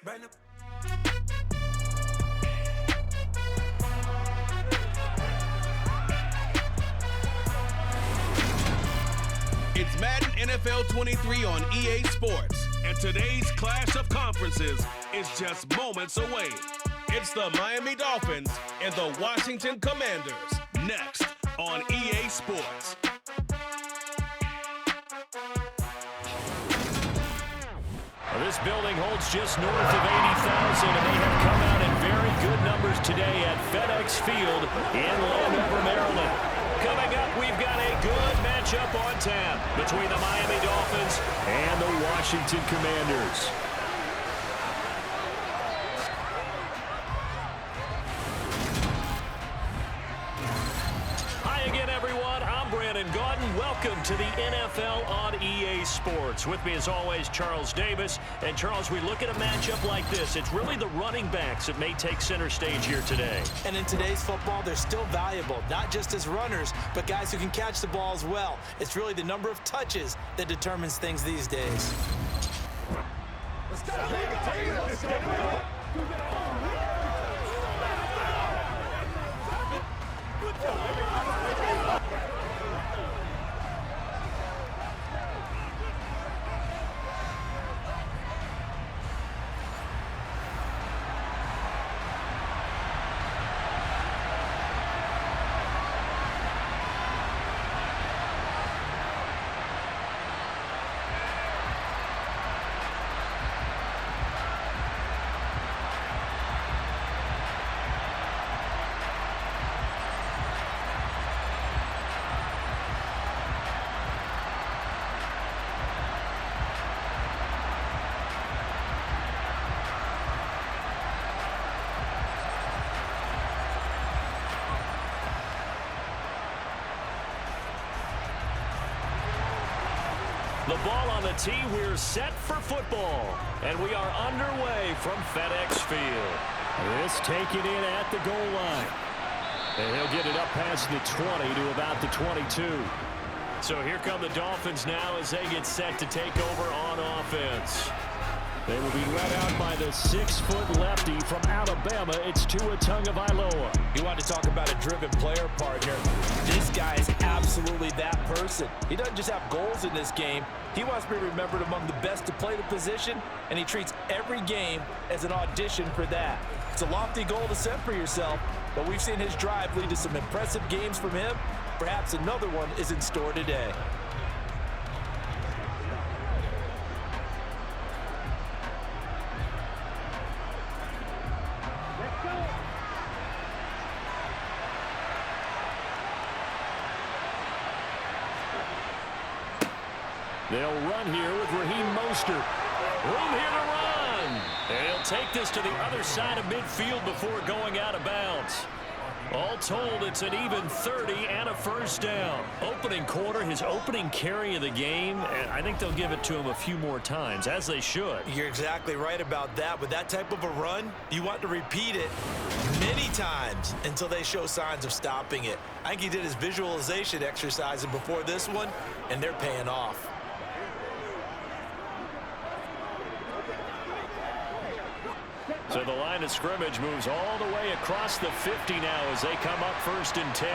It's Madden NFL 23 on EA Sports, and today's clash of conferences is just moments away. It's the Miami Dolphins and the Washington Commanders, next on EA Sports. This building holds just north of 80,000, and they have come out in very good numbers today at FedEx Field in Landover, Maryland. Coming up, we've got a good matchup on tap between the Miami Dolphins and the Washington Commanders. Hi again, everyone. I'm Brandon Gaudin. Welcome to the NFL on EA Sports. With me, as always, Charles Davis. And, Charles, we look at a matchup like this. It's really the running backs that may take center stage here today. And in today's football, they're still valuable, not just as runners, but guys who can catch the ball as well. It's really the number of touches that determines things these days. Let's go. Let's go. The ball on the tee, we're set for football. And we are underway from FedEx Field. This taken in at the goal line. And he'll get it up past the 20 to about the 22. So here come the Dolphins now as they get set to take over on offense. They will be led out by the 6-foot lefty from Alabama. It's Tua Tagovailoa. You want to talk about a driven player, partner. This guy is absolutely that person. He doesn't just have goals in this game. He wants to be remembered among the best to play the position, and he treats every game as an audition for that. It's a lofty goal to set for yourself, but we've seen his drive lead to some impressive games from him. Perhaps another one is in store today. They'll run here with Raheem Mostert. Room here to run. And he'll take this to the other side of midfield before going out of bounds. All told, it's an even 30 and a first down. Opening quarter, his opening carry of the game, and I think they'll give it to him a few more times, as they should. You're exactly right about that. With that type of a run, you want to repeat it many times until they show signs of stopping it. I think he did his visualization exercise before this one, and they're paying off. So the line of scrimmage moves all the way across the 50 now as they come up 1st and 10.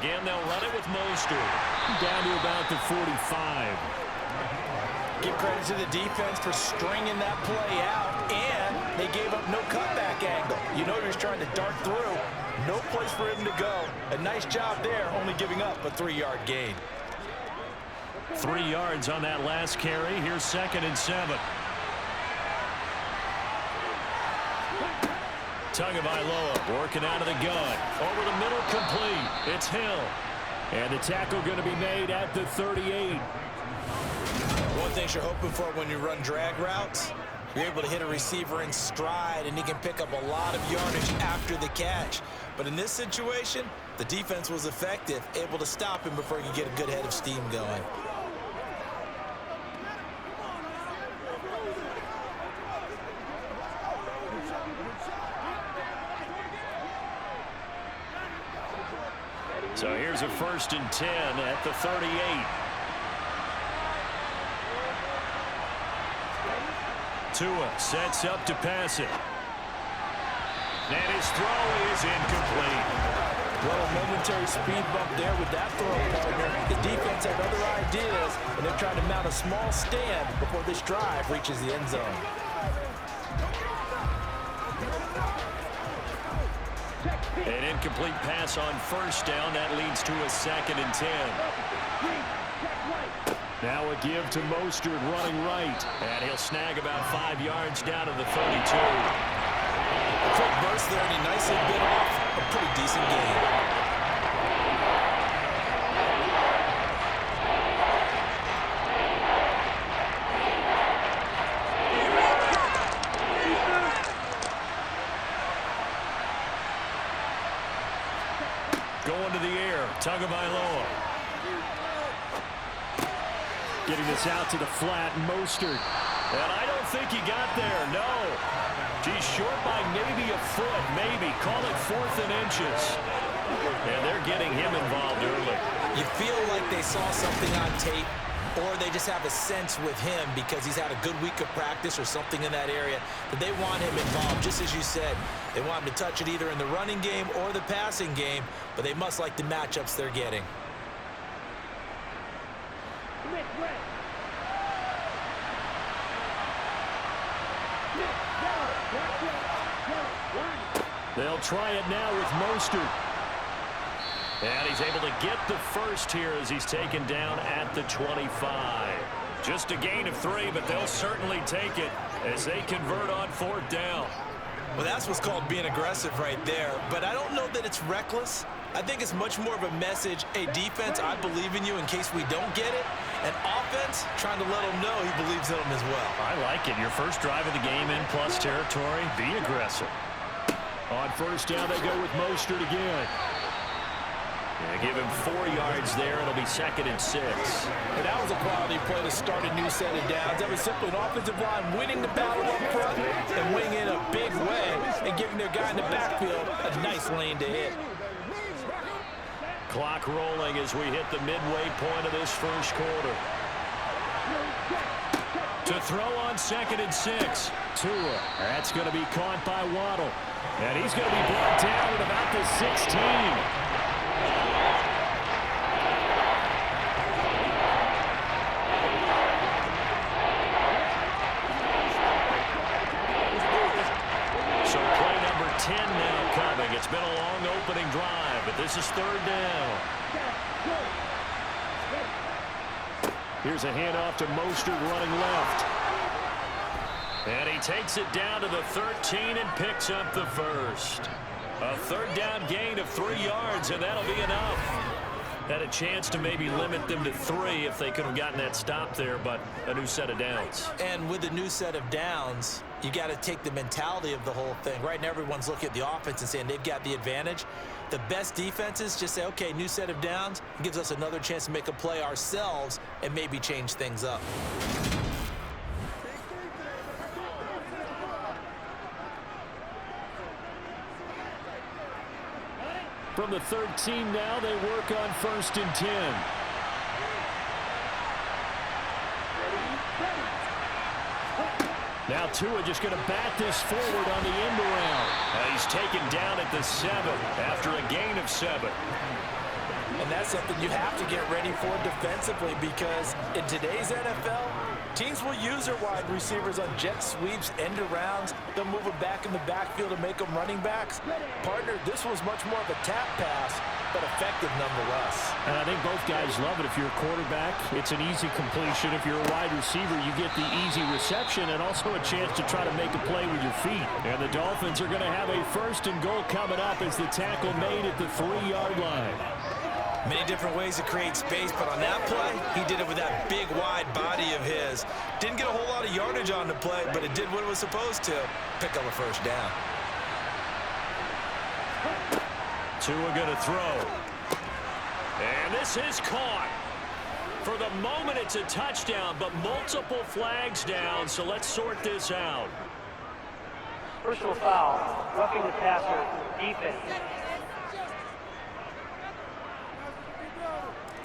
Again, they'll run it with Mostert. Down to about the 45. Give credit to the defense for stringing that play out, and they gave up no cutback angle. You know he was trying to dart through. No place for him to go. A nice job there, only giving up a 3-yard gain. 3 yards on that last carry. Here's 2nd and 7. Tagovailoa working out of the gun. Over the middle, complete. It's Hill. And the tackle going to be made at the 38. One thing you're hoping for when you run drag routes, you're able to hit a receiver in stride, and he can pick up a lot of yardage after the catch. But in this situation, the defense was effective, able to stop him before he could get a good head of steam going. So here's a 1st and 10 at the 38. Tua sets up to pass it. And his throw is incomplete. Well, a momentary speed bump there with that throw, partner. The defense had other ideas, and they're trying to mount a small stand before this drive reaches the end zone. An incomplete pass on first down. That leads to a 2nd and 10. Now a give to Mostert running right. And he'll snag about 5 yards down to the 32. A quick burst there, and he nicely bit off a pretty decent gain. Going to the air, Tagovailoa. Getting this out to the flat, Mostert. And I don't think he got there, no. He's short by maybe a foot, maybe. Call it 4th and inches. And they're getting him involved early. You feel like they saw something on tape, or they just have a sense with him because he's had a good week of practice or something in that area that they want him involved. Just as you said, they want him to touch it either in the running game or the passing game, but they must like the matchups they're getting. They'll try it now with Mostert. And he's able to get the first here as he's taken down at the 25. Just a gain of 3, but they'll certainly take it as they convert on 4th down. Well, that's what's called being aggressive right there. But I don't know that it's reckless. I think it's much more of a message, hey, defense, I believe in you in case we don't get it. And offense, trying to let him know he believes in them as well. I like it. Your first drive of the game in plus territory, be aggressive. On first down, they go with Mostert again. Yeah, give him 4 yards there. It'll be 2nd and 6. And that was a quality play to start a new set of downs. That was simply an offensive line winning the battle up front and winning in a big way and giving their guy in the backfield a nice lane to hit. Clock rolling as we hit the midway point of this first quarter. To throw on 2nd and 6. Tua. That's going to be caught by Waddle. And he's going to be brought down at about the 16. It's been a long opening drive, but this is 3rd down. Here's a handoff to Mostert running left. And he takes it down to the 13 and picks up the first. A 3rd down gain of 3 yards, and that'll be enough. Had a chance to maybe limit them to 3 if they could have gotten that stop there, but a new set of downs. And with a new set of downs, you got to take the mentality of the whole thing. Right now, everyone's looking at the offense and saying they've got the advantage. The best defenses just say, okay, new set of downs. It gives us another chance to make a play ourselves and maybe change things up. From the 13 now, they work on 1st and 10. Now Tua just going to bat this forward on the end around. He's taken down at the 7 after a gain of 7. And that's something you have to get ready for defensively because in today's NFL, teams will use their wide receivers on jet sweeps, end arounds. They'll move them back in the backfield and make them running backs. Partner, this was much more of a tap pass, but effective nonetheless. And I think both guys love it. If you're a quarterback, it's an easy completion. If you're a wide receiver, you get the easy reception and also a chance to try to make a play with your feet. And the Dolphins are going to have a 1st and goal coming up as the tackle made at the 3-yard line. Many different ways to create space, but on that play, he did it with that big, wide body of his. Didn't get a whole lot of yardage on the play, but it did what it was supposed to. Pick up a 1st down. Tua going to throw. And this is caught. For the moment, it's a touchdown, but multiple flags down, so let's sort this out. Personal foul, roughing the passer, defense.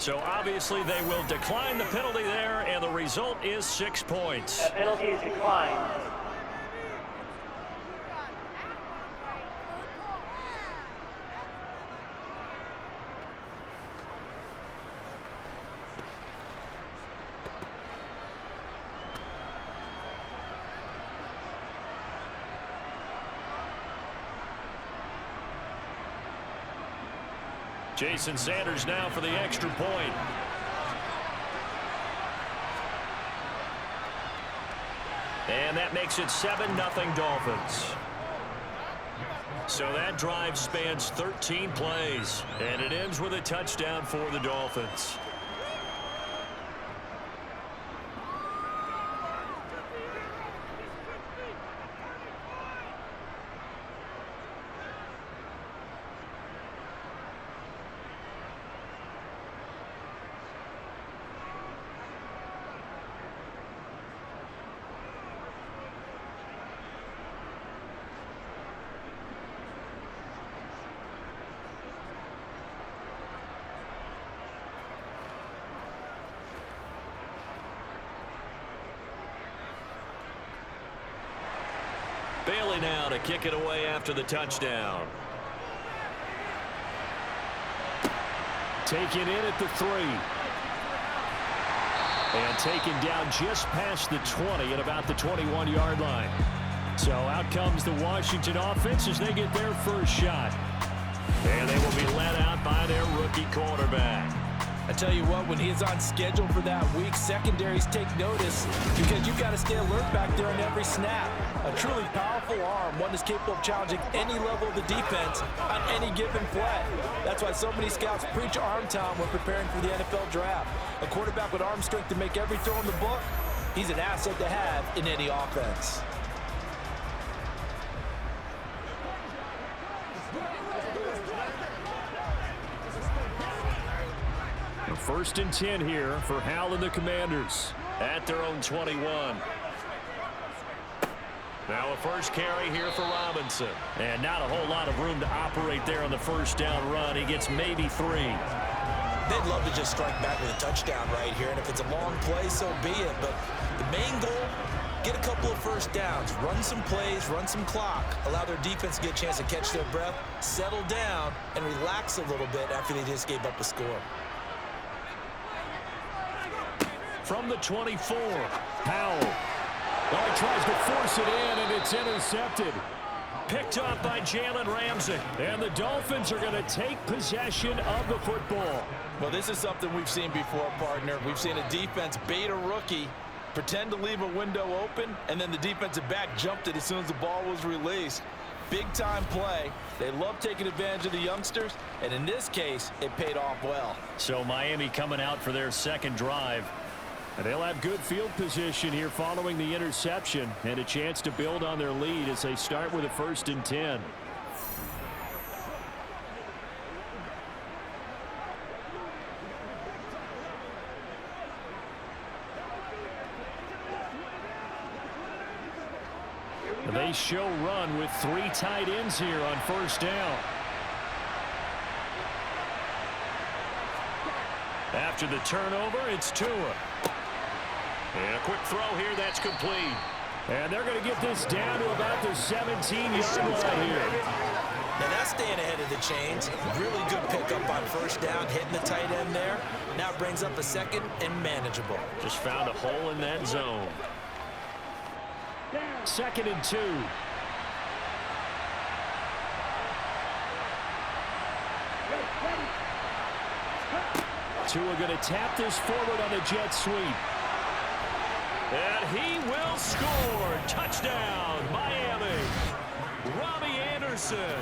So obviously they will decline the penalty there, and the result is 6 points. That penalty is declined. Jason Sanders now for the extra point. And that makes it 7-0 Dolphins. So that drive spans 13 plays, and it ends with a touchdown for the Dolphins. Bailey now to kick it away after the touchdown. Taken in at the 3. And taken down just past the 20 at about the 21-yard line. So out comes the Washington offense as they get their first shot. And they will be led out by their rookie quarterback. I tell you what, when he's on schedule for that week, secondaries take notice because you've got to stay alert back there on every snap. A truly powerful arm, one that's capable of challenging any level of the defense on any given play. That's why so many scouts preach arm time when preparing for the NFL draft. A quarterback with arm strength to make every throw in the book, he's an asset to have in any offense. First and 10 here for Hal and the Commanders at their own 21. Now a first carry here for Robinson. And not a whole lot of room to operate there on the first down run. He gets maybe 3. They'd love to just strike back with a touchdown right here. And if it's a long play, so be it. But the main goal, get a couple of first downs, run some plays, run some clock, allow their defense to get a chance to catch their breath, settle down, and relax a little bit after they just gave up a score. From the 24, Powell. Well, he tries to force it in, and it's intercepted. Picked up by Jalen Ramsey. And the Dolphins are going to take possession of the football. Well, this is something we've seen before, partner. We've seen a defense bait a rookie, pretend to leave a window open, and then the defensive back jumped it as soon as the ball was released. Big-time play. They love taking advantage of the youngsters, and in this case, it paid off well. So Miami coming out for their second drive. And they'll have good field position here following the interception and a chance to build on their lead as they start with a 1st and 10. They show run with 3 tight ends here on first down. After the turnover, it's Tua. And a quick throw here, that's complete. And they're going to get this down to about the 17-yard line here. Now that's staying ahead of the chains. Really good pickup on first down, hitting the tight end there. Now it brings up a 2nd and manageable. Just found a hole in that zone. 2nd and 2. Tua going to tap this forward on a jet sweep. And he will score. Touchdown, Miami. Robbie Anderson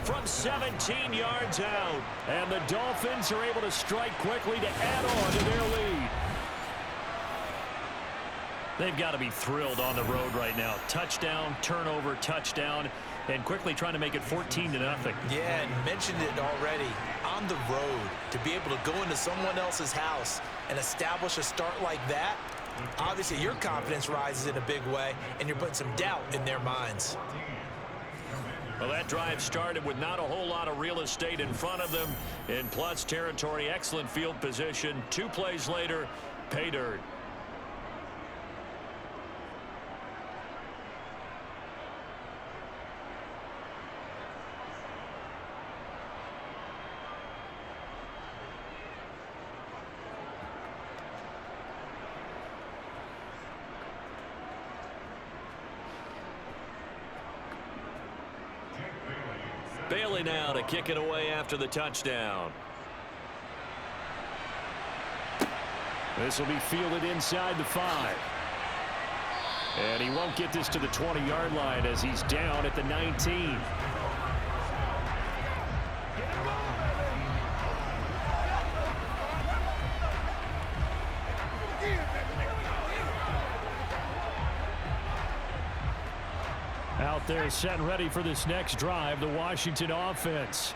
from 17 yards out. And the Dolphins are able to strike quickly to add on to their lead. They've got to be thrilled on the road right now. Touchdown, turnover, touchdown, and quickly trying to make it 14-0. Yeah, and mentioned it already. On the road, to be able to go into someone else's house and establish a start like that, obviously your confidence rises in a big way, and you're putting some doubt in their minds. Well, that drive started with not a whole lot of real estate in front of them. In plus territory, excellent field position. 2 plays later, pay dirt. Bailey now to kick it away after the touchdown. This will be fielded inside the 5. And he won't get this to the 20-yard line as he's down at the 19. Out there set and ready for this next drive, the Washington offense.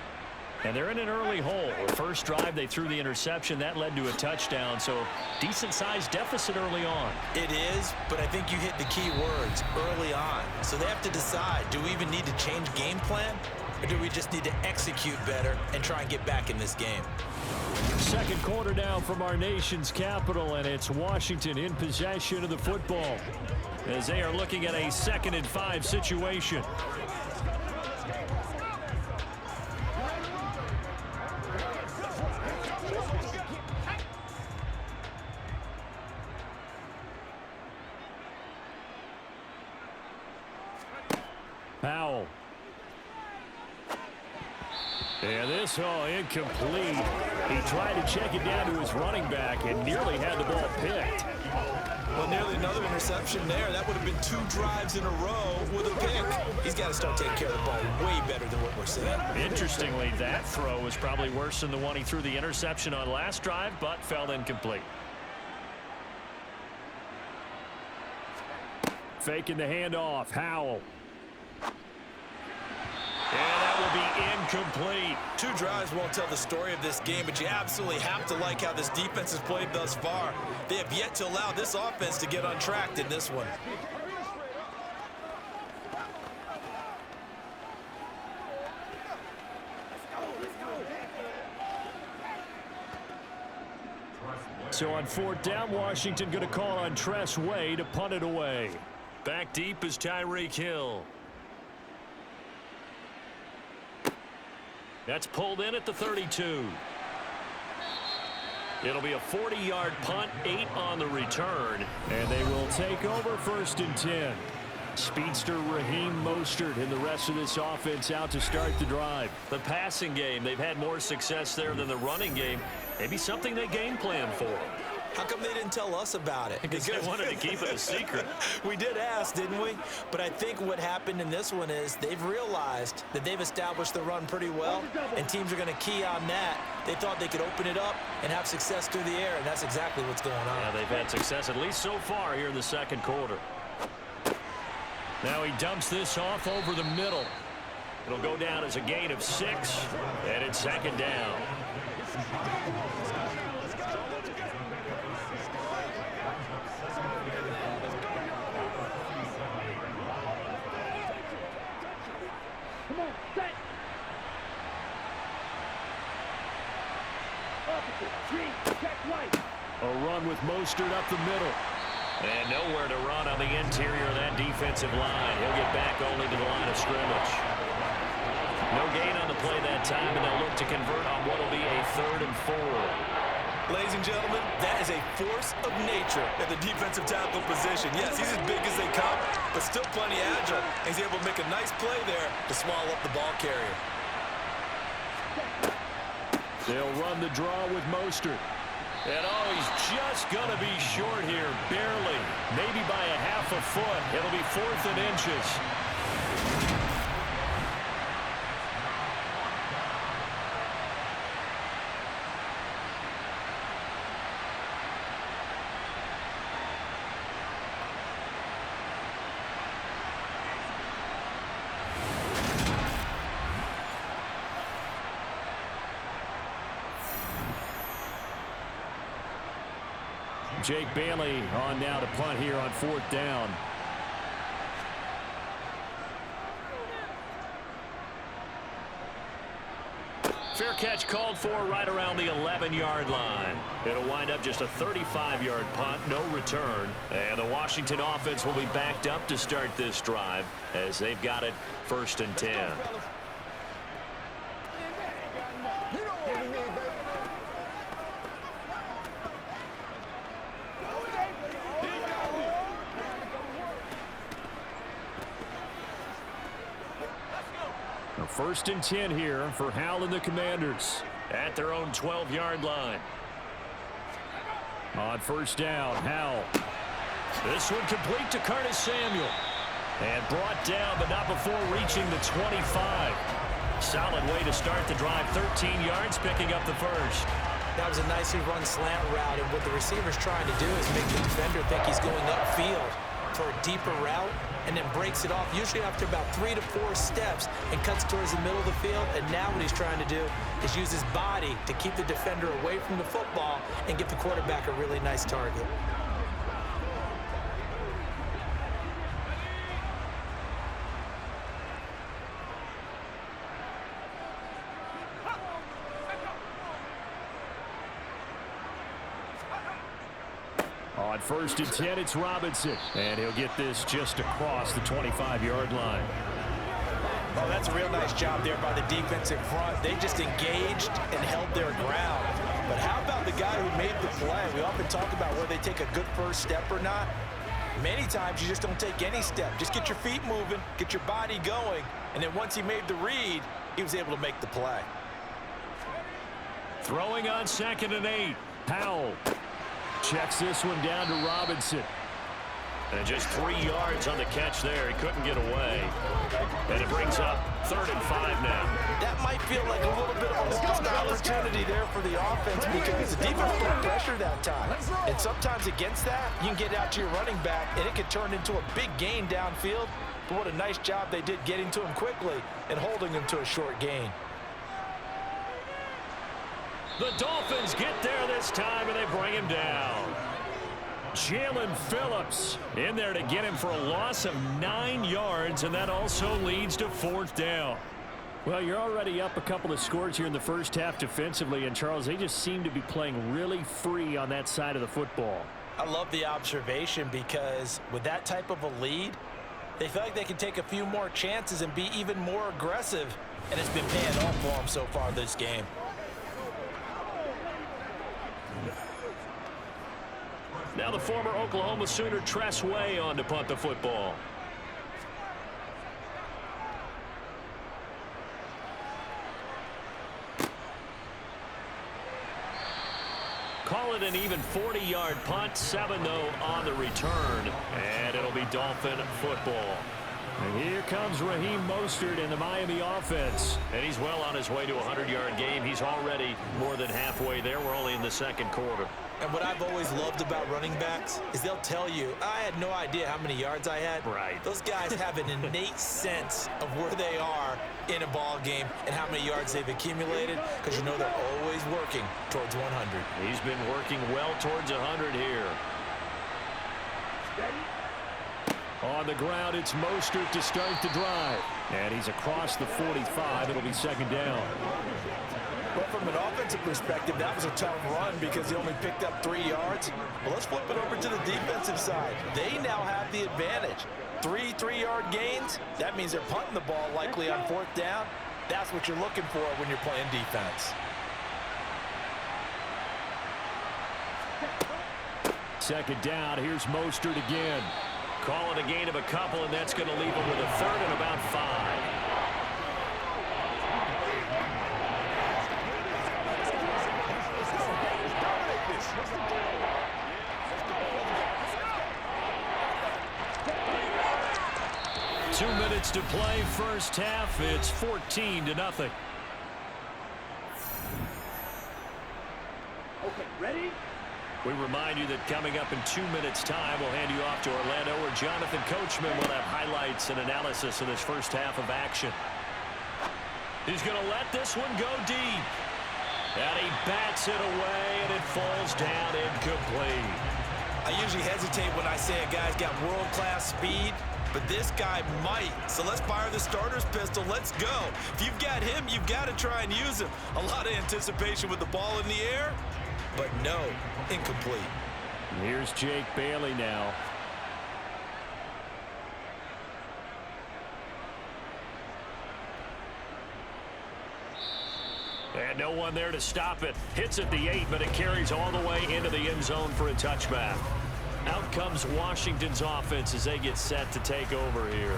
And they're in an early hole. The first drive, they threw the interception. That led to a touchdown, so decent-sized deficit early on. It is, but I think you hit the key words, early on. So they have to decide, do we even need to change game plan, or do we just need to execute better and try and get back in this game? Second quarter now from our nation's capital, and it's Washington in possession of the football as they are looking at a 2nd and 5 situation. Powell. And this, incomplete. He tried to check it down to his running back and nearly had the ball picked. Well, nearly another interception there. That would have been 2 drives in a row with a pick. He's got to start taking care of the ball way better than what we're seeing. Interestingly, that throw was probably worse than the one he threw the interception on last drive, but fell incomplete. Faking the handoff. Howell. And that will be incomplete. 2 drives won't tell the story of this game, but you absolutely have to like how this defense has played thus far. They have yet to allow this offense to get untracked in this one. So on 4th down, Washington going to call on Tress Way to punt it away. Back deep is Tyreek Hill. That's pulled in at the 32. It'll be a 40-yard punt, 8 on the return, and they will take over 1st and 10. Speedster Raheem Mostert and the rest of this offense out to start the drive. The passing game, they've had more success there than the running game. Maybe something they game plan for. How come they didn't tell us about it? Because they wanted to keep it a secret. We did ask, didn't we? But I think what happened in this one is they've realized that they've established the run pretty well, and teams are going to key on that. They thought they could open it up and have success through the air, and that's exactly what's going on. Yeah, they've had success at least so far here in the 2nd quarter. Now he dumps this off over the middle. It'll go down as a gain of 6, and it's 2nd down. A run with Mostert up the middle. And nowhere to run on the interior of that defensive line. He'll get back only to the line of scrimmage. No gain on the play that time, and they'll look to convert on what will be a 3rd and 4. Ladies and gentlemen, that is a force of nature at the defensive tackle position. Yes, he's as big as they come, but still plenty agile. He's able to make a nice play there to swallow up the ball carrier. They'll run the draw with Mostert. And he's just going to be short here, barely. Maybe by a half a foot. It'll be 4th and inches. Jake Bailey on now to punt here on 4th down. Fair catch called for right around the 11-yard line. It'll wind up just a 35-yard punt, no return. And the Washington offense will be backed up to start this drive as they've got it 1st and 10. A 1st and 10 here for Howell and the Commanders at their own 12-yard line. On 1st down, Howell. This one complete to Curtis Samuel. And brought down, but not before reaching the 25. Solid way to start the drive. 13 yards, picking up the first. That was a nicely run slant route, and what the receiver's trying to do is make the defender think he's going upfield for a deeper route, and then breaks it off, usually after about 3 to 4 steps, and cuts towards the middle of the field. And now what he's trying to do is use his body to keep the defender away from the football and get the quarterback a really nice target. On 1st and 10, it's Robinson. And he'll get this just across the 25-yard line. Oh, that's a real nice job there by the defensive front. They just engaged and held their ground. But how about the guy who made the play? We often talk about whether they take a good first step or not. Many times you just don't take any step. Just get your feet moving, get your body going, and then once he made the read, he was able to make the play. Throwing on 2nd and 8, Howell. Checks this one down to Robinson. And just 3 yards on the catch there. He couldn't get away. And it brings up 3rd and 5 now. That might feel like a little bit of a lost opportunity there for the offense because the defense put pressure that time. And sometimes against that, you can get out to your running back, and it can turn into a big gain downfield. But what a nice job they did getting to him quickly and holding him to a short gain. The Dolphins get there this time, and they bring him down. Jalen Phillips in there to get him for a loss of 9 yards, and that also leads to 4th down. Well, you're already up a couple of scores here in the first half defensively, and Charles, they just seem to be playing really free on that side of the football. I love the observation because with that type of a lead, they feel like they can take a few more chances and be even more aggressive, and it's been paying off for them so far this game. Now the former Oklahoma Sooner Tress Way on to punt the football. Call it an even 40-yard punt, 7 though on the return, and it'll be Dolphin football. And here comes Raheem Mostert in the Miami offense. And he's well on his way to a 100-yard game. He's already more than halfway there. We're only in the 2nd quarter. And what I've always loved about running backs is they'll tell you, I had no idea how many yards I had. Right. Those guys have an innate sense of where they are in a ball game and how many yards they've accumulated, because you know they're always working towards 100. He's been working well towards 100 here. On the ground, it's Mostert to start the drive. And he's across the 45. It'll be 2nd down. Well, from an offensive perspective, that was a tough run because he only picked up 3 yards. Well, let's flip it over to the defensive side. They now have the advantage. 3 3-yard gains. That means they're punting the ball likely on 4th down. That's what you're looking for when you're playing defense. Second down. Here's Mostert again. Call it a gain of a couple, and that's going to leave him with a 3rd and about 5. Two minutes to play, first half. It's 14-0. Okay, ready? We remind you that coming up in 2 minutes' time, we'll hand you off to Orlando, where Jonathan Coachman will have highlights and analysis of this first half of action. He's going to let this one go deep. And he bats it away, and it falls down incomplete. I usually hesitate when I say a guy's got world-class speed, but this guy might. So let's fire the starter's pistol. Let's go. If you've got him, you've got to try and use him. A lot of anticipation with the ball in the air, but no, incomplete. Here's Jake Bailey now. And no one there to stop it. Hits at the 8, but it carries all the way into the end zone for a touchback. Out comes Washington's offense as they get set to take over here.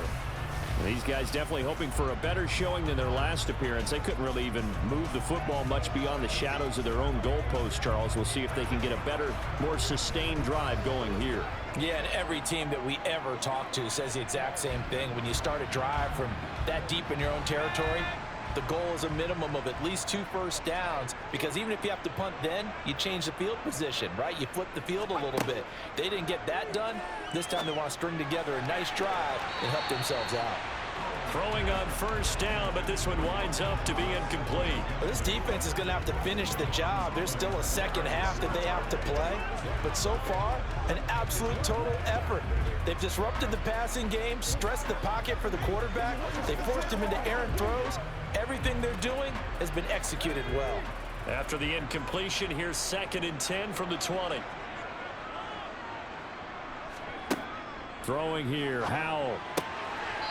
These guys definitely hoping for a better showing than their last appearance. They couldn't really even move the football much beyond the shadows of their own goalpost, Charles. We'll see if they can get a better, more sustained drive going here. Yeah, and every team that we ever talk to says the exact same thing. When you start a drive from that deep in your own territory, the goal is a minimum of at least 2 first downs, because even if you have to punt then, you change the field position, right? You flip the field a little bit. They didn't get that done. This time they want to string together a nice drive and help themselves out. Throwing on first down, but this one winds up to be incomplete. Well, this defense is going to have to finish the job. There's still a second half that they have to play. But so far, an absolute total effort. They've disrupted the passing game, stressed the pocket for the quarterback. They forced him into errant throws. Everything they're doing has been executed well. After the incompletion, here's 2nd and 10 from the 20. Throwing here, Howell.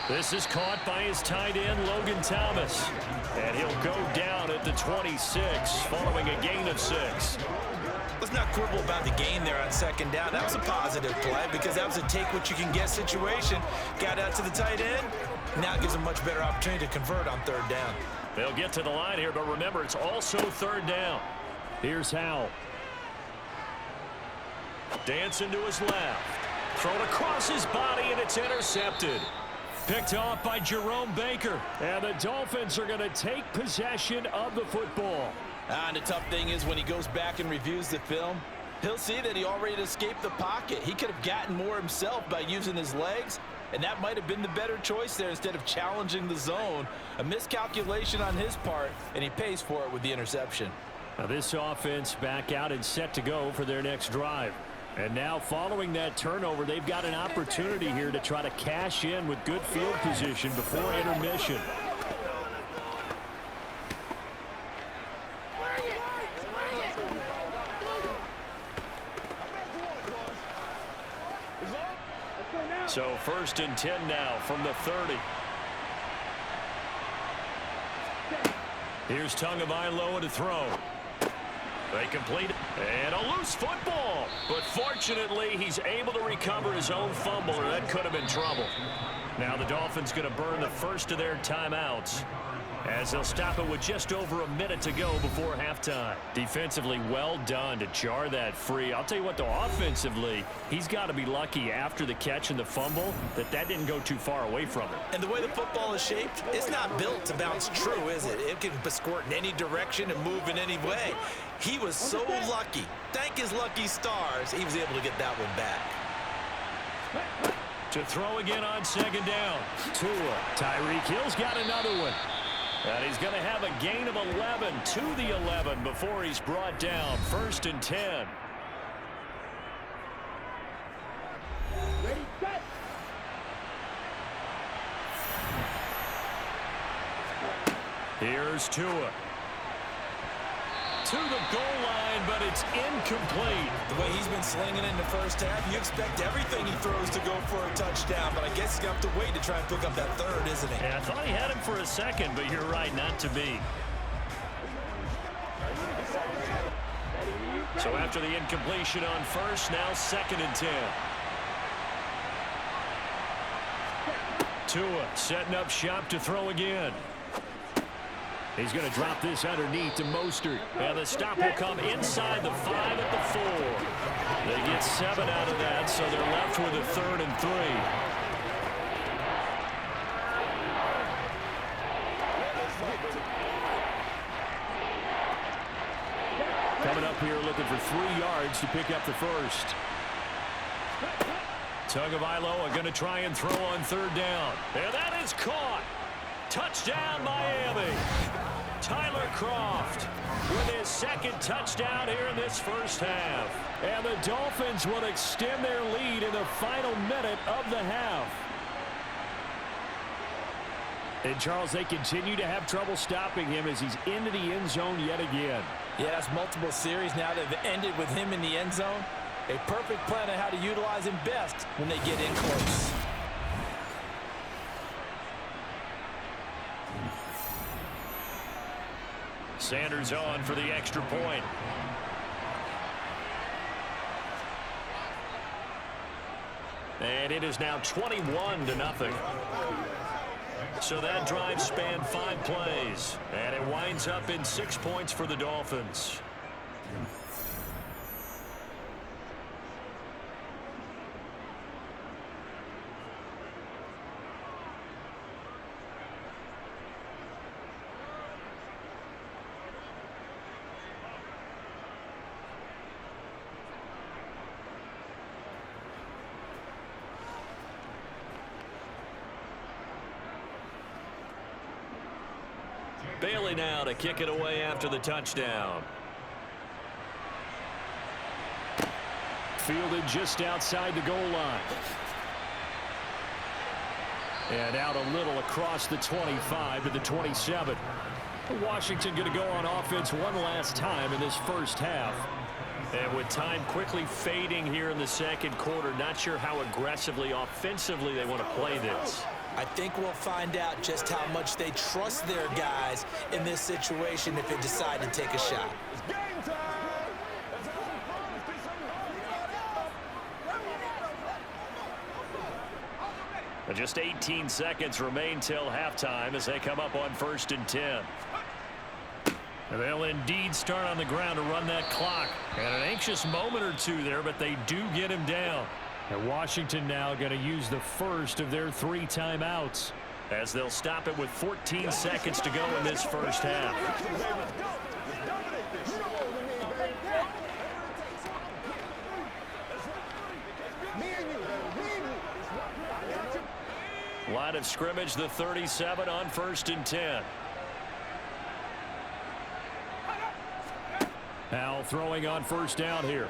This is caught by his tight end, Logan Thomas. And he'll go down at the 26, following a gain of 6. Let's not quibble about the gain there on 2nd down. That was a positive play because that was a take-what-you-can-get situation. Got out to the tight end. Now it gives them a much better opportunity to convert on 3rd down. They'll get to the line here, but remember, it's also 3rd down. Here's Howell. Dancing to his left. Thrown across his body, and it's intercepted. Picked off by Jerome Baker. And the Dolphins are going to take possession of the football. And the tough thing is when he goes back and reviews the film, he'll see that he already escaped the pocket. He could have gotten more himself by using his legs, and that might have been the better choice there instead of challenging the zone. A miscalculation on his part, and he pays for it with the interception. Now this offense back out and set to go for their next drive. And now following that turnover, they've got an opportunity here to try to cash in with good field position before intermission. So 1st and 10 now from the 30. Here's Tagovailoa to throw. They complete it. And a loose football. But fortunately, he's able to recover his own fumble, or that could have been trouble. Now the Dolphins going to burn the first of their timeouts, as they'll stop it with just over a minute to go before halftime. Defensively, well done to jar that free. I'll tell you what, though, offensively, he's got to be lucky after the catch and the fumble that didn't go too far away from him. And the way the football is shaped, it's not built to bounce true, is it? It can squirt in any direction and move in any way. He was so lucky. Thank his lucky stars, he was able to get that one back. To throw again on 2nd down. Tua. Tyreek Hill's got another one. And he's going to have a gain of 11 to the 11 before he's brought down. 1st and 10. Ready, set. Here's Tua. To the goal line, but it's incomplete. The way he's been slinging in the first half, you expect everything he throws to go for a touchdown, but I guess he's going to have to wait to try and pick up that 3rd, isn't he? Yeah, I thought he had him for a second, but you're right, not to be. So after the incompletion on 1st, now 2nd and 10. Tua setting up shop to throw again. He's going to drop this underneath to Mostert. And the stop will come inside the 5 at the 4. They get 7 out of that, so they're left with a 3rd and 3. Coming up here looking for 3 yards to pick up the first. Tagovailoa going to try and throw on 3rd down. And that is caught. Touchdown, Miami. Tyler Kroft with his 2nd touchdown here in this first half. And the Dolphins will extend their lead in the final minute of the half. And, Charles, they continue to have trouble stopping him as he's into the end zone yet again. Yeah, that's multiple series now that have ended with him in the end zone. A perfect plan on how to utilize him best when they get in close. Sanders on for the extra point. And it is now 21-0. So that drive spanned 5 plays, and it winds up in 6 points for the Dolphins. Bailey now to kick it away after the touchdown. Fielded just outside the goal line. And out a little across the 25 to the 27. Washington going to go on offense one last time in this first half. And with time quickly fading here in the second quarter, not sure how aggressively, offensively they want to play this. I think we'll find out just how much they trust their guys in this situation if they decide to take a shot. Just 18 seconds remain till halftime as they come up on 1st and 10. And they'll indeed start on the ground to run that clock. And an anxious moment or two there, but they do get him down. And Washington now going to use the first of their 3 timeouts as they'll stop it with 14 seconds to go in this first half. Line of scrimmage, the 37 on 1st and 10. Howell throwing on 1st down here.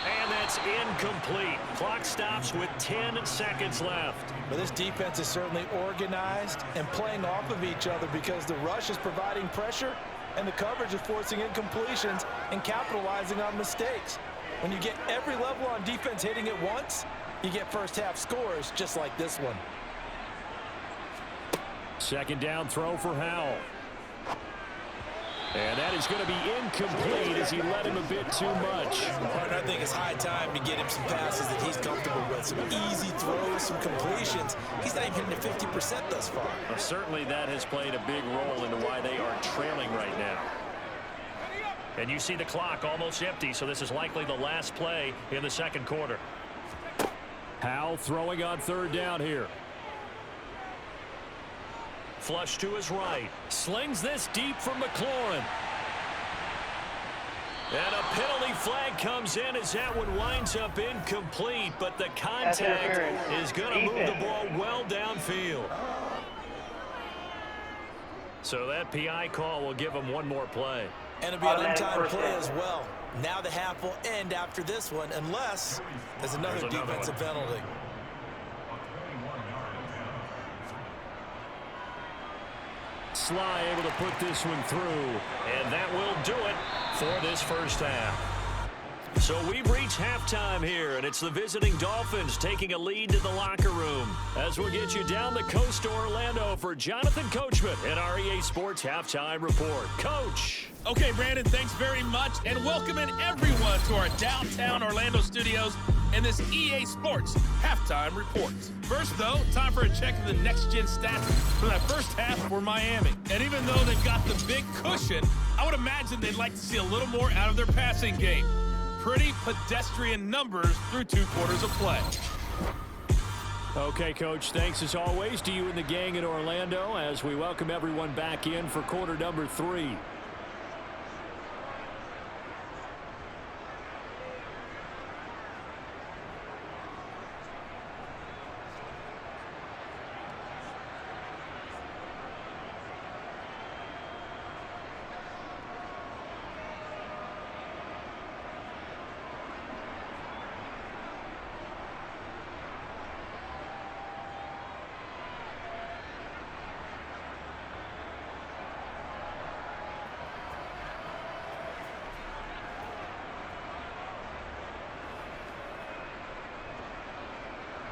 And that's incomplete. Clock stops with 10 seconds left. Well, this defense is certainly organized and playing off of each other because the rush is providing pressure and the coverage is forcing incompletions and capitalizing on mistakes. When you get every level on defense hitting it once, you get first half scores just like this one. 2nd down throw for Howell. And that is going to be incomplete as he led him a bit too much. I think it's high time to get him some passes that he's comfortable with. Some easy throws, some completions. He's not even hitting the 50% thus far. Well, certainly that has played a big role into why they are trailing right now. And you see the clock almost empty, so this is likely the last play in the second quarter. Howell throwing on 3rd down here. Flush to his right. Slings this deep from McLaurin. And a penalty flag comes in as that one winds up incomplete, but the contact is going to move the ball well downfield. So that PI call will give him one more play. And it'll be an untimed play as well. Now the half will end after this one, unless there's another defensive penalty. Sly able to put this one through, and that will do it for this first half. So we've reached halftime here, and it's the visiting Dolphins taking a lead to the locker room. As we'll get you down the coast to Orlando for Jonathan Coachman in our EA Sports Halftime Report. Coach. Okay, Brandon, thanks very much, and welcoming everyone to our downtown Orlando studios and this EA Sports Halftime Report. First, though, time for a check of the next-gen stats for that first half for Miami. And even though they've got the big cushion, I would imagine they'd like to see a little more out of their passing game. Pretty pedestrian numbers through 2 quarters of play. Okay, Coach, thanks as always to you and the gang in Orlando as we welcome everyone back in for quarter number 3.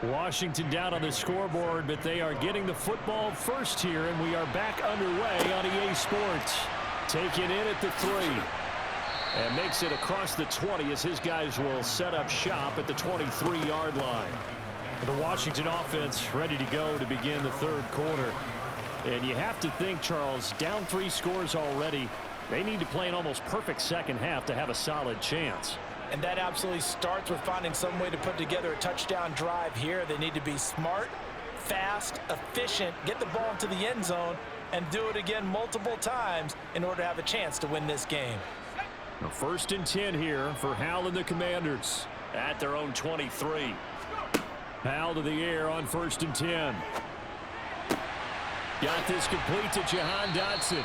Washington down on the scoreboard, but they are getting the football first here, and we are back underway on EA Sports. Taking in at the 3. And makes it across the 20 as his guys will set up shop at the 23-yard line. The Washington offense ready to go to begin the third quarter. And you have to think, Charles, down 3 scores already. They need to play an almost perfect second half to have a solid chance. And that absolutely starts with finding some way to put together a touchdown drive here. They need to be smart, fast, efficient, get the ball into the end zone, and do it again multiple times in order to have a chance to win this game. Now, 1st and 10 here for Howell and the Commanders at their own 23. Howell to the air on 1st and 10. Got this complete to Jahan Dotson.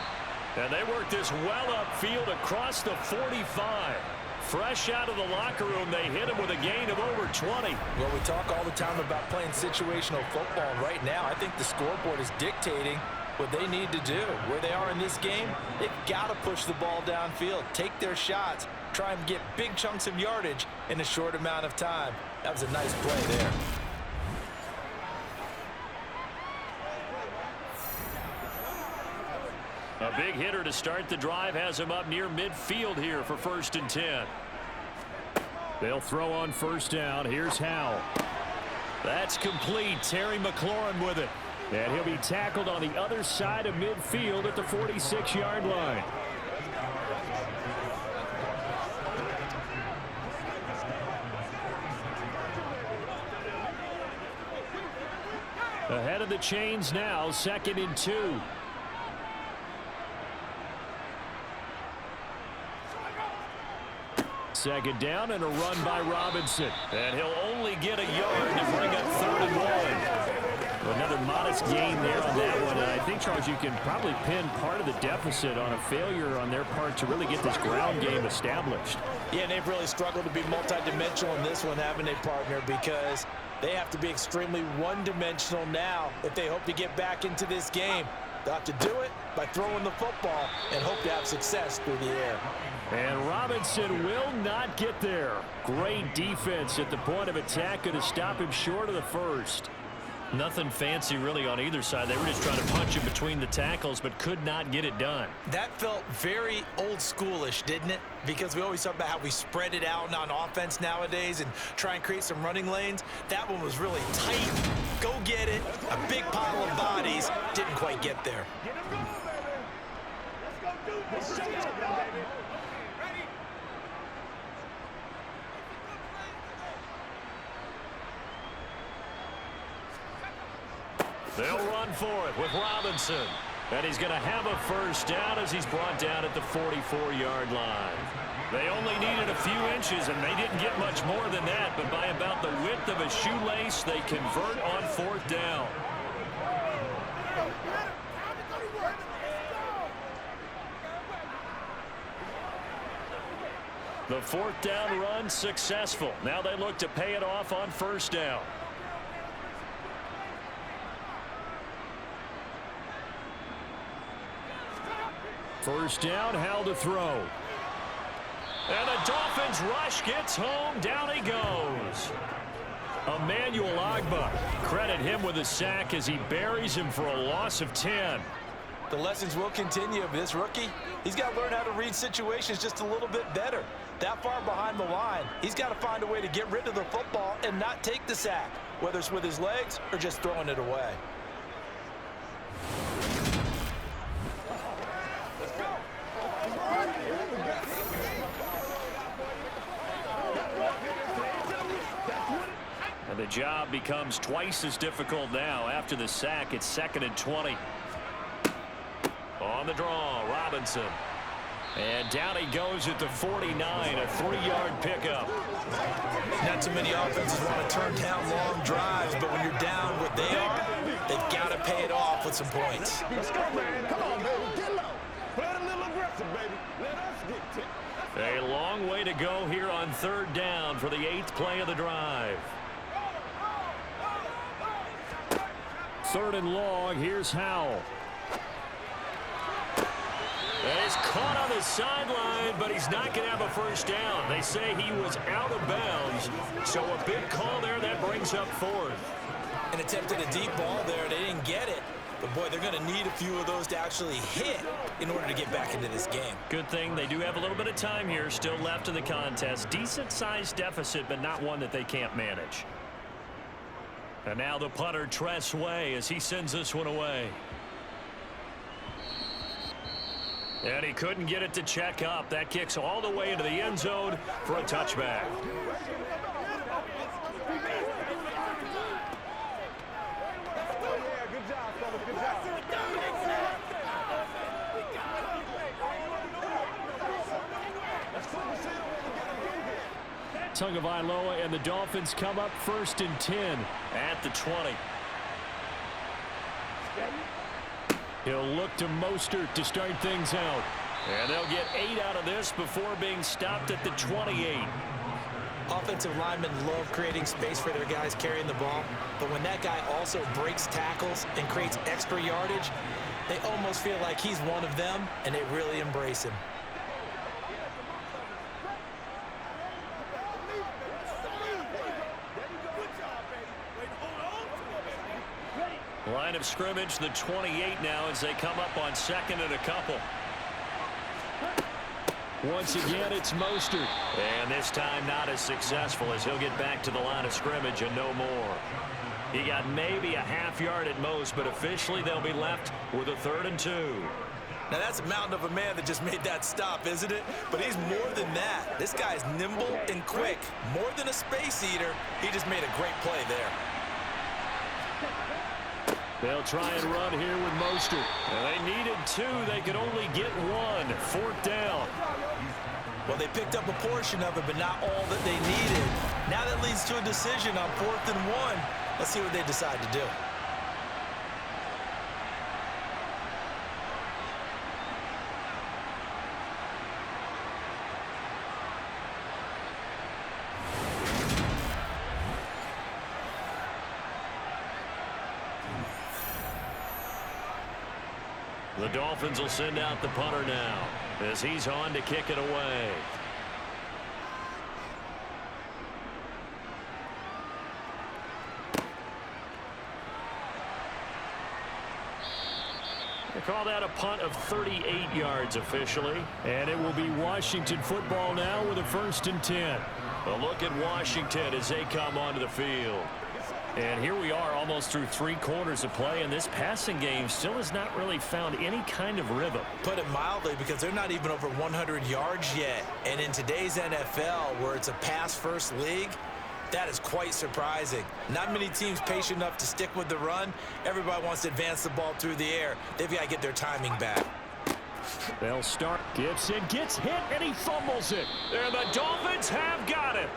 And they work this well upfield across the 45. Fresh out of the locker room, they hit him with a gain of over 20. Well, we talk all the time about playing situational football. Right now, I think the scoreboard is dictating what they need to do. Where they are in this game, they've got to push the ball downfield, take their shots, try and get big chunks of yardage in a short amount of time. That was a nice play there. A big hitter to start the drive has him up near midfield here for 1st and 10. They'll throw on 1st down. Here's Howell. That's complete. Terry McLaurin with it. And he'll be tackled on the other side of midfield at the 46-yard line. Ahead of the chains now, 2nd and 2. Second down and a run by Robinson. And he'll only get a yard to bring up 3rd and 1. Another modest gain there on that one. And I think, Charles, you can probably pin part of the deficit on a failure on their part to really get this ground game established. Yeah, and they've really struggled to be multidimensional in this one, haven't they, partner? Because they have to be extremely one-dimensional now if they hope to get back into this game. They'll have to do it by throwing the football and hope to have success through the air. And Robinson will not get there. Great defense at the point of attack, going to stop him short of the 1st. Nothing fancy really on either side. They were just trying to punch him between the tackles, but could not get it done. That felt very old schoolish, didn't it? Because we always talk about how we spread it out on offense nowadays and try and create some running lanes. That one was really tight. Go get it. A big pile of bodies. Didn't quite get there. They'll run for it with Robinson. And he's going to have a 1st down as he's brought down at the 44-yard line. They only needed a few inches, and they didn't get much more than that. But by about the width of a shoelace, they convert on 4th down. The 4th down run successful. Now they look to pay it off on 1st down. First down, Howell to throw. And the Dolphins rush gets home. Down he goes. Emmanuel Ogbah. Credit him with a sack as he buries him for a loss of 10. The lessons will continue of this rookie. He's got to learn how to read situations just a little bit better. That far behind the line, he's got to find a way to get rid of the football and not take the sack, whether it's with his legs or just throwing it away. And the job becomes twice as difficult now. After the sack, it's 2nd and 20. On the draw, Robinson. And down he goes at the 49, a 3-yard pickup. Not too many offenses want to turn down long drives, but when you're down what they are, they've got to pay it off with some points. Let's go, man. Come on, baby. Get low. Play it a little aggressive, baby. Let us get to it. A long way to go here on 3rd down for the 8th play of the drive. 3rd and long, here's Howell. And he's caught on the sideline, but he's not going to have a 1st down. They say he was out of bounds yards. So a big call there that brings up fourth. And attempted a deep ball there. They didn't get it. But, boy, they're going to need a few of those to actually hit in order to get back into this game. Good thing they do have a little bit of time here still left in the contest. Decent-sized deficit, but not one that they can't manage. And now the punter, Tress Way, as he sends this one away. And he couldn't get it to check up. That kicks all the way into the end zone for a touchback. Tagovailoa and the Dolphins come up 1st and 10 at the 20. He'll look to Mostert to start things out. And they'll get 8 out of this before being stopped at the 28. Offensive linemen love creating space for their guys carrying the ball, but when that guy also breaks tackles and creates extra yardage, they almost feel like he's one of them, and they really embrace him. Line of scrimmage, the 28 now as they come up on 2nd and a couple. Once again, it's Mostert. And this time not as successful as he'll get back to the line of scrimmage and no more. He got maybe a half yard at most, but officially they'll be left with a 3rd and 2. Now that's a mountain of a man that just made that stop, isn't it? But he's more than that. This guy's nimble and quick. More than a space eater, he just made a great play there. They'll try and run here with Mostert. And they needed 2. They could only get 1. 4th down. Well, they picked up a portion of it, but not all that they needed. Now that leads to a decision on 4th and 1. Let's see what they decide to do. The Dolphins will send out the punter now as he's on to kick it away. They call that a punt of 38 yards officially. And it will be Washington football now with a 1st and 10. A look at Washington as they come onto the field. And here we are almost through 3 quarters of play, and this passing game still has not really found any kind of rhythm. Put it mildly, because they're not even over 100 yards yet. And in today's NFL, where it's a pass-first league, that is quite surprising. Not many teams patient enough to stick with the run. Everybody wants to advance the ball through the air. They've got to get their timing back. They'll start. Gibson gets hit, and he fumbles it. And the Dolphins have got it.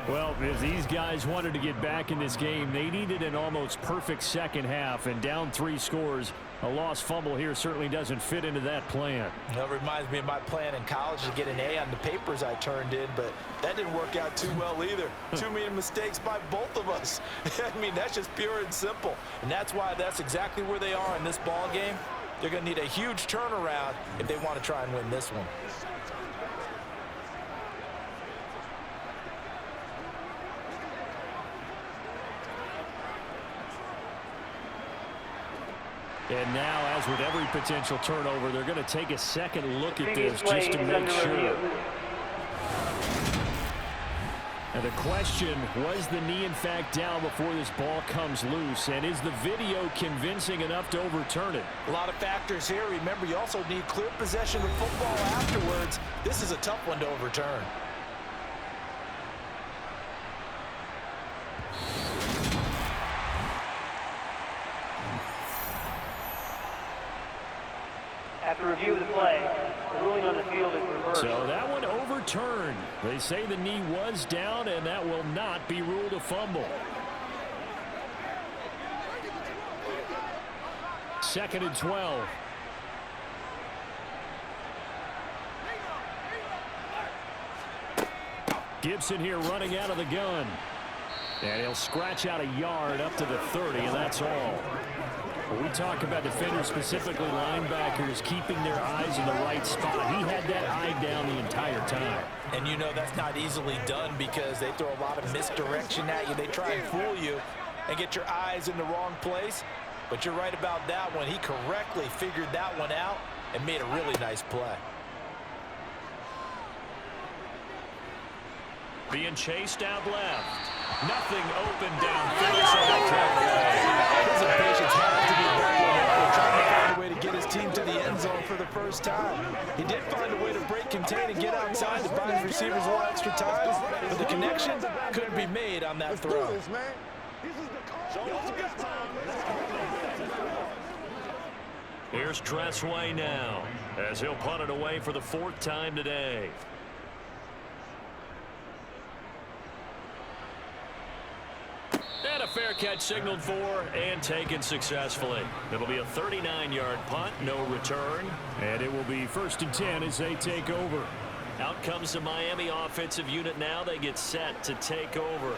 Well, if these guys wanted to get back in this game, they needed an almost perfect second half, and down 3 scores. A lost fumble here certainly doesn't fit into that plan. That reminds me of my plan in college to get an A on the papers I turned in, but that didn't work out too well either. Too many mistakes by both of us. I mean, that's just pure and simple. And that's why that's exactly where they are in this ball game. They're going to need a huge turnaround if they want to try and win this one. And now, as with every potential turnover, they're going to take a second look at this just to make sure. And the question, was the knee in fact down before this ball comes loose? And is the video convincing enough to overturn it? A lot of factors here. Remember, you also need clear possession of football afterwards. This is a tough one to overturn. After review of the play, the ruling on the field is reversed. So that one overturned. They say the knee was down, and that will not be ruled a fumble. 2nd and 12. Gibson here running out of the gun. And he'll scratch out a yard up to the 30, and that's all. When we talk about defenders, specifically linebackers, keeping their eyes in the right spot, he had that eye down the entire time. And you know that's not easily done because they throw a lot of misdirection at you. They try and fool you and get your eyes in the wrong place. But you're right about that one. He correctly figured that one out and made a really nice play. Being chased out left. Nothing open downfield, so they drop away. His impatience had to be there, trying to find a way to get his team to the end zone for the first time. He did find a way to break, contain, and get outside to buy his receivers a little extra time, but the connection couldn't be made on that throw. Here's Tressway now, as he'll punt it away for the 4th time today. And a fair catch signaled for and taken successfully. It'll be a 39-yard punt, no return. And it will be 1st and 10 as they take over. Out comes the Miami offensive unit now. They get set to take over.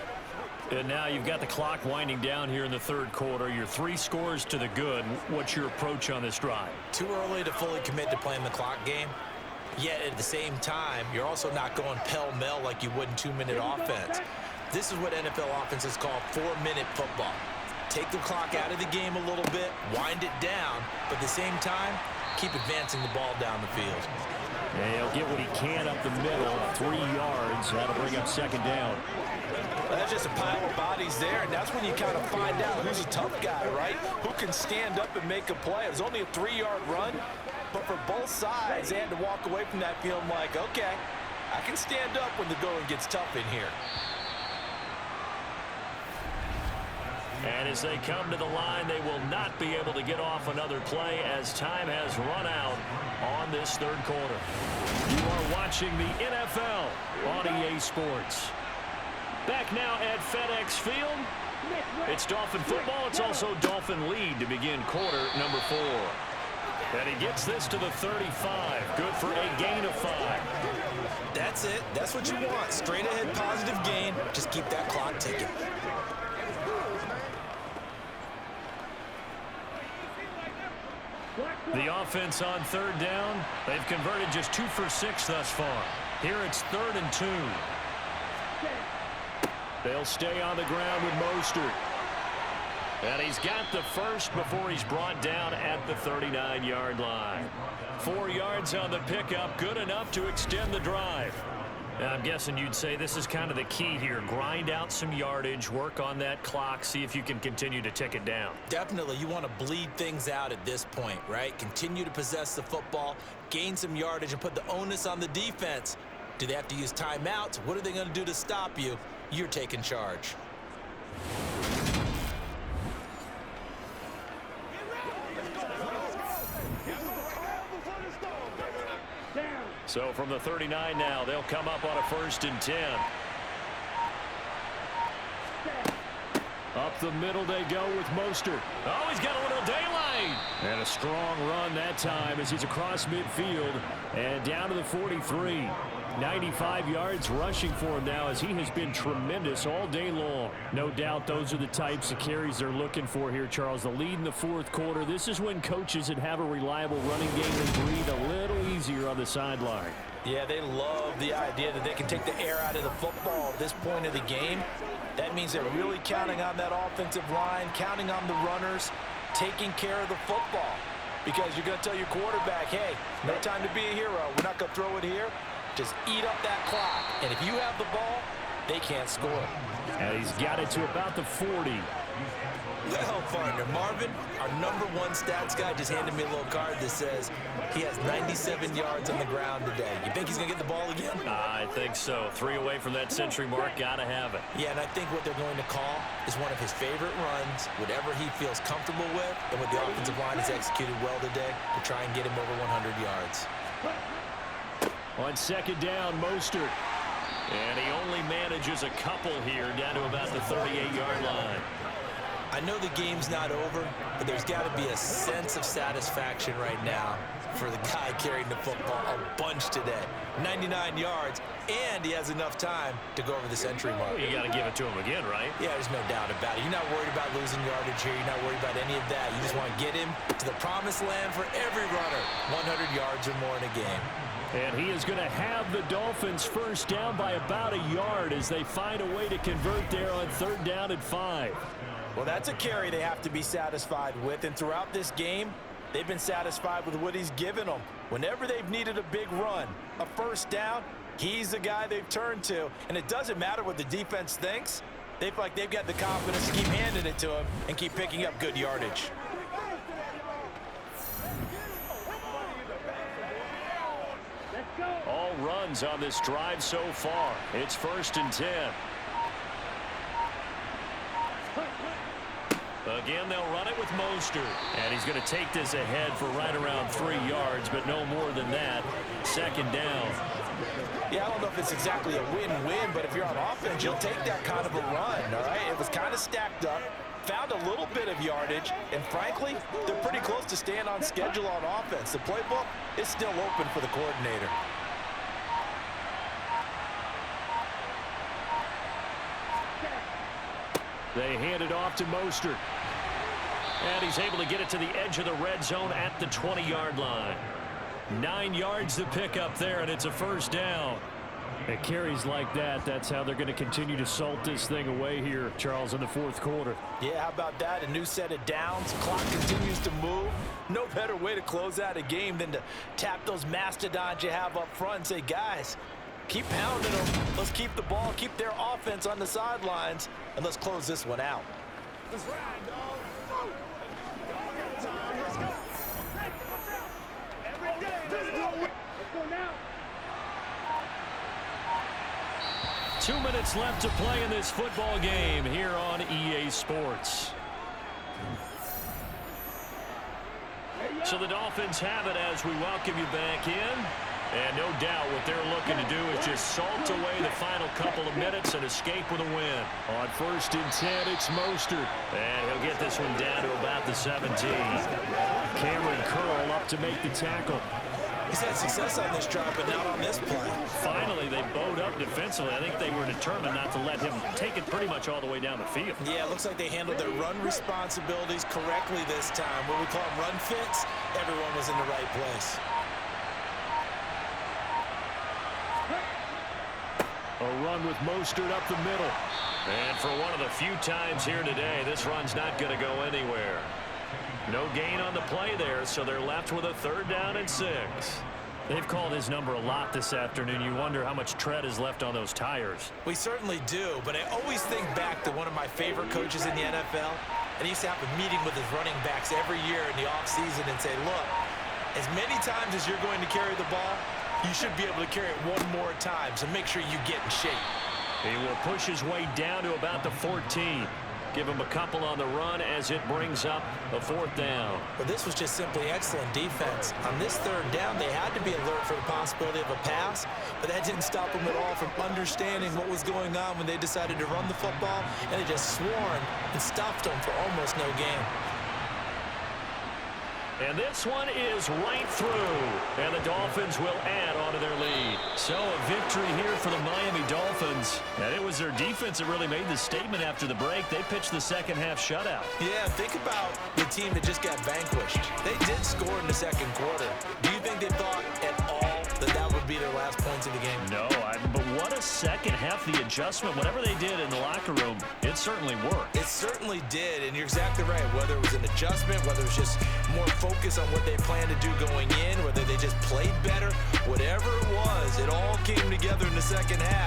And now you've got the clock winding down here in the 3rd quarter. You're 3 scores to the good. What's your approach on this drive? Too early to fully commit to playing the clock game. Yet at the same time, you're also not going pell-mell like you would in 2-minute offense. This is what NFL offenses call 4-minute football. Take the clock out of the game a little bit, wind it down, but at the same time, keep advancing the ball down the field. And he'll get what he can up the middle, 3 yards. That'll bring up 2nd down. Well, that's just a pile of bodies there, and that's when you kind of find out who's a tough guy, right? Who can stand up and make a play. It was only a 3-yard run, but for both sides, they had to walk away from that feeling like, okay, I can stand up when the going gets tough in here. And as they come to the line, they will not be able to get off another play as time has run out on this 3rd quarter. You are watching the NFL on EA Sports. Back now at FedEx Field. It's Dolphin football. It's also Dolphin lead to begin quarter number 4. And he gets this to the 35. Good for a gain of 5. That's it. That's what you want. Straight ahead positive gain. Just keep that clock ticking. The offense on 3rd down. They've converted just 2 for 6 thus far. Here it's 3rd and 2. They'll stay on the ground with Mostert. And he's got the first before he's brought down at the 39-yard line. 4 yards on the pickup, good enough to extend the drive. Now, I'm guessing you'd say this is kind of the key here. Grind out some yardage, work on that clock, see if you can continue to tick it down. Definitely, you want to bleed things out at this point, right? Continue to possess the football, gain some yardage, and put the onus on the defense. Do they have to use timeouts? What are they going to do to stop you? You're taking charge. So from the 39 now, they'll come up on a 1st and 10. Up the middle they go with Mostert. Oh, he's got a little daylight. And a strong run that time as he's across midfield and down to the 43. 95 yards rushing for him now as he has been tremendous all day long. No doubt those are the types of carries they're looking for here, Charles. The lead in the 4th quarter. This is when coaches that have a reliable running game can breathe a little easier on the sideline. Yeah, they love the idea that they can take the air out of the football at this point of the game. That means they're really counting on that offensive line, counting on the runners, taking care of the football. Because you're going to tell your quarterback, hey, no time to be a hero. We're not going to throw it here. Just eat up that clock. And if you have the ball, they can't score. And he's got it to about the 40. Well, partner, Marvin, our #1 stats guy, just handed me a little card that says he has 97 yards on the ground today. You think he's going to get the ball again? I think so. 3 away from that century mark. Got to have it. Yeah, and I think what they're going to call is one of his favorite runs, whatever he feels comfortable with, and what the offensive line has executed well today to try and get him over 100 yards. On 2nd down, Mostert. And he only manages a couple here down to about the 38-yard line. I know the game's not over, but there's got to be a sense of satisfaction right now for the guy carrying the football a bunch today. 99 yards, and he has enough time to go over the century mark. Well, you got to give it to him again, right? Yeah, there's no doubt about it. You're not worried about losing yardage here. You're not worried about any of that. You just want to get him to the promised land for every runner. 100 yards or more in a game. And he is going to have the Dolphins first down by about a yard as they find a way to convert there on 3rd down and 5. Well, that's a carry they have to be satisfied with. And throughout this game, they've been satisfied with what he's given them. Whenever they've needed a big run, a first down, he's the guy they've turned to. And it doesn't matter what the defense thinks. They feel like they've got the confidence to keep handing it to him and keep picking up good yardage. All runs on this drive so far. It's 1st and 10. Again, they'll run it with Mostert. And he's going to take this ahead for right around 3 yards, but no more than that. 2nd down. Yeah, I don't know if it's exactly a win-win, but if you're on offense, you'll take that kind of a run, all right? It was kind of stacked up, found a little bit of yardage, and frankly, they're pretty close to staying on schedule on offense. The playbook is still open for the coordinator. They hand it off to Mostert. And he's able to get it to the edge of the red zone at the 20-yard line. 9 yards to pick up there, and it's a first down. It carries like that. That's how they're going to continue to salt this thing away here, Charles, in the 4th quarter. Yeah, how about that? A new set of downs. Clock continues to move. No better way to close out a game than to tap those mastodons you have up front and say, guys, keep pounding them. Let's keep the ball, keep their offense on the sidelines, and let's close this one out. Let's ride, dog. 2 minutes left to play in this football game here on EA Sports. So the Dolphins have it as we welcome you back in. And no doubt what they're looking to do is just salt away the final couple of minutes and escape with a win. On 1st and 10, it's Mostert. And he'll get this one down to about the 17. Cameron Curl up to make the tackle. He's had success on this drive, but not on this play. Finally, they bowed up defensively. I think they were determined not to let him take it pretty much all the way down the field. Yeah, it looks like they handled their run responsibilities correctly this time. What we call run fits, everyone was in the right place. A run with Mostert up the middle. And for one of the few times here today, this run's not going to go anywhere. No gain on the play there, so they're left with a 3rd down and 6. They've called his number a lot this afternoon. You wonder how much tread is left on those tires. We certainly do, but I always think back to one of my favorite coaches in the NFL, and he used to have a meeting with his running backs every year in the offseason and say, look, as many times as you're going to carry the ball, you should be able to carry it one more time, so make sure you get in shape. He will push his way down to about the 14. Give him a couple on the run as it brings up a 4th down. But this was just simply excellent defense. On this 3rd down, they had to be alert for the possibility of a pass, but that didn't stop them at all from understanding what was going on when they decided to run the football, and they just swarmed and stopped them for almost no gain. And this one is right through, and the Dolphins will add on to their lead. So a victory here for the Miami Dolphins. And it was their defense that really made the statement after the break. They pitched the 2nd half shutout. Yeah, think about the team that just got vanquished. They did score in the 2nd quarter. Do you think they thought at all that that would be their last points of the game? No, but what a 2nd half, the adjustment, whatever they did in the locker room, it certainly worked. It certainly did, and you're exactly right. Whether it was an adjustment, whether it was just more focus on what they planned to do going in, whether they just played better, whatever it was, it all came together in the 2nd half.